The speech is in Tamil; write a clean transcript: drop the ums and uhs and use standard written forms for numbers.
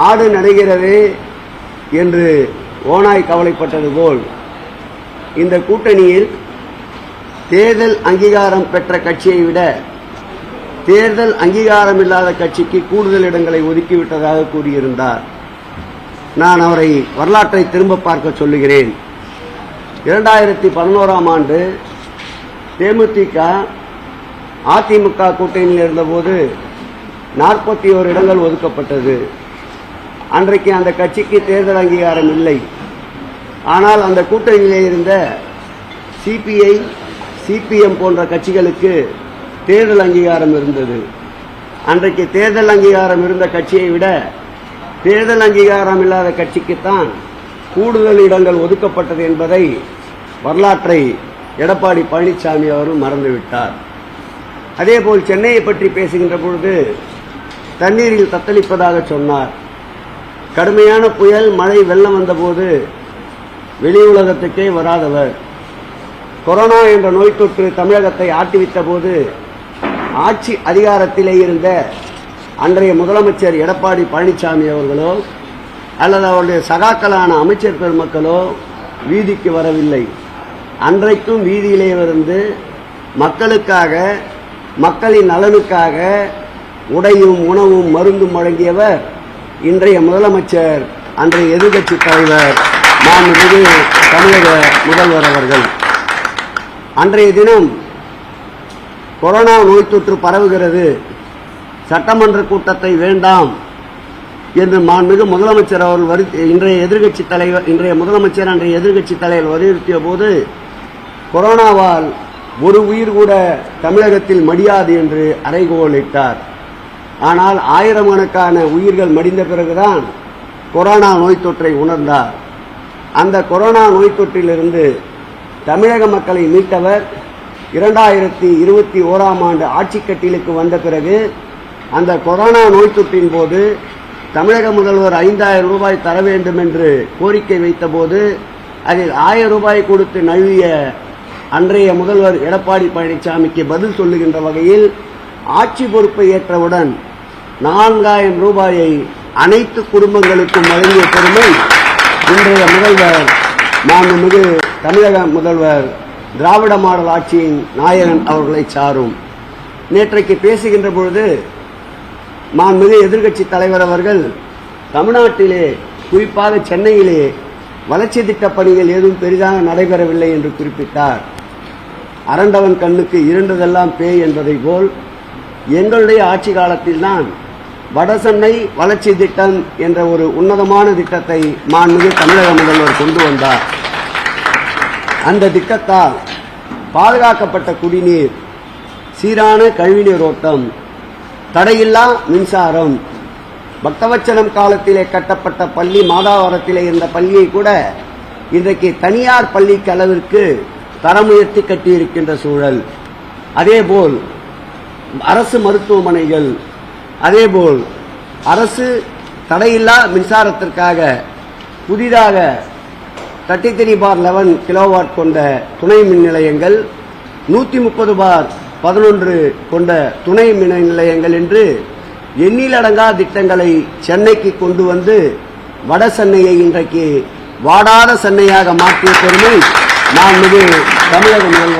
ஆடு நடைகிறது என்று ஓநாய் கவலைப்பட்டது போல் இந்த கூட்டணியில் தேர்தல் அங்கீகாரம் பெற்ற கட்சியை விட தேர்தல் அங்கீகாரம் இல்லாத கட்சிக்கு கூடுதல் இடங்களை ஒதுக்கிவிட்டதாக கூறியிருந்தார். நான் அவரை வரலாற்றை திரும்ப பார்க்க சொல்லுகிறேன். 2011ஆம் ஆண்டு தேமுதிக அதிமுக கூட்டணியில் இருந்தபோது 41 இடங்கள் ஒதுக்கப்பட்டது. அன்றைக்கு அந்த கட்சிக்கு தேர்தல் அங்கீகாரம் இல்லை. ஆனால் அந்த கூட்டணியிலே இருந்த சிபிஐ, சிபிஎம் போன்ற கட்சிகளுக்கு தேர்தல் அங்கீகாரம் இருந்தது. அன்றைக்கு தேர்தல் அங்கீகாரம் இருந்த கட்சியை விட தேர்தல் அங்கீகாரம் இல்லாத கட்சிக்குத்தான் கூடுதல் இடங்கள் ஒதுக்கப்பட்டது என்பதை வரலாற்றை எடப்பாடி பழனிசாமி அவரும் மறந்துவிட்டார். அதேபோல் சென்னையை பற்றி பேசுகின்ற பொழுது தண்ணீரில் தத்தளிப்பதாக சொன்னார். கடுமையான புயல், மழை, வெள்ளம் வந்தபோது வெளி உலகத்துக்கே வராதவர். கொரோனா என்ற நோய் தொற்று தமிழகத்தை ஆட்டிவித்த போது ஆட்சி அதிகாரத்திலே இருந்த அன்றைய முதலமைச்சர் எடப்பாடி பழனிசாமி அவர்களோ அல்லது அவருடைய சகாக்களான அமைச்சர் பெருமக்களோ வீதிக்கு வரவில்லை. அன்றைக்கும் வீதியிலே இருந்து மக்களுக்காக, மக்களின் நலனுக்காக உடையும் உணவும் மருந்தும் வழங்கியவர் இன்றைய முதலமைச்சர், அன்றைய எதிர்க்கட்சி தலைவர் மாண்புமிகு தமிழக முதல்வர் அவர்கள். அன்றைய தினம் கொரோனா நோய் தொற்று பரவுகிறது, சட்டமன்ற கூட்டத்தை வேண்டாம் என்று மாண்புமிகு முதலமைச்சர் அவர்கள் இன்றைய எதிர்க்கட்சி தலைவர், இன்றைய முதலமைச்சர் அன்றைய எதிர்க்கட்சி தலைவர் வலியுறுத்திய போது கொரோனாவால் ஒரு உயிர் கூட தமிழகத்தில் மடியாது என்று அறைகோலிட்டார். ஆனால் ஆயிரக்கணக்கான உயிர்கள் மடிந்த பிறகுதான் கொரோனா நோய் தொற்றை உணர்ந்தார். அந்த கொரோனா நோய் தொற்றிலிருந்து தமிழக மக்களை மீட்டவர் 2021ஆம் ஆண்டு ஆட்சி கட்டிலுக்கு வந்த பிறகு அந்த கொரோனா நோய் தொற்றின் போது தமிழக முதல்வர் 5000 ரூபாய் தர வேண்டும் என்று கோரிக்கை வைத்தபோது அதில் 1000 ரூபாய் கொடுத்து நழுவிய அன்றைய முதல்வர் எடப்பாடி பழனிசாமிக்கு பதில் சொல்லுகின்ற வகையில் ஆட்சி பொறுப்பை ஏற்றவுடன் 4000 ரூபாயை அனைத்து குடும்பங்களுக்கும் வழங்கிய பெருமை இன்றைய முதல்வர் மாண்புமிகு தமிழக முதல்வர் திராவிட மாடல் ஆட்சியின் நாயகன் அவர்களை சாரும். நேற்றைக்கு பேசுகின்ற பொழுது மாண்புமிகு எதிர்க்கட்சி தலைவர் அவர்கள் தமிழ்நாட்டிலே, குறிப்பாக சென்னையிலே வளர்ச்சி திட்டப் பணிகள் ஏதும் பெரிதாக நடைபெறவில்லை என்று குறிப்பிட்டார். அரண்டவன் கண்ணுக்கு இருண்டதெல்லாம் பேய் என்பதை போல் எங்களுடைய ஆட்சி காலத்தில்தான் வடசென்னை வளர்ச்சி திட்டம் என்ற ஒரு உன்னதமான திட்டத்தை மாண்புமிகு தமிழக முதல்வர் கொண்டு வந்தார். அந்த திட்டத்தால் பாதுகாக்கப்பட்ட குடிநீர், சீரான கழிவுநீர் ஓட்டம், தடையில்லா மின்சாரம், பக்தவச்சலம் காலத்திலே கட்டப்பட்ட பள்ளி, மாதாவரத்திலே இருந்த பள்ளியை கூட இன்றைக்கு தனியார் பள்ளிக்கு அளவிற்கு தரம் உயர்த்தி கட்டியிருக்கின்ற சூழல். அதேபோல் அரசு மருத்துவமனைகள், அதேபோல் அரசு தடையில்லா மின்சாரத்திற்காக புதிதாக 33/11 கிலோவாட் கொண்ட துணை மின் நிலையங்கள், 130/11 கொண்ட துணை மின் நிலையங்கள் என்று எண்ணிலடங்கா திட்டங்களை சென்னைக்கு கொண்டு வந்து வட சென்னையை இன்றைக்கு வாடாத சென்னையாக மாற்றிய பெருமை மாண்புமிகு தமிழக முதல்வர்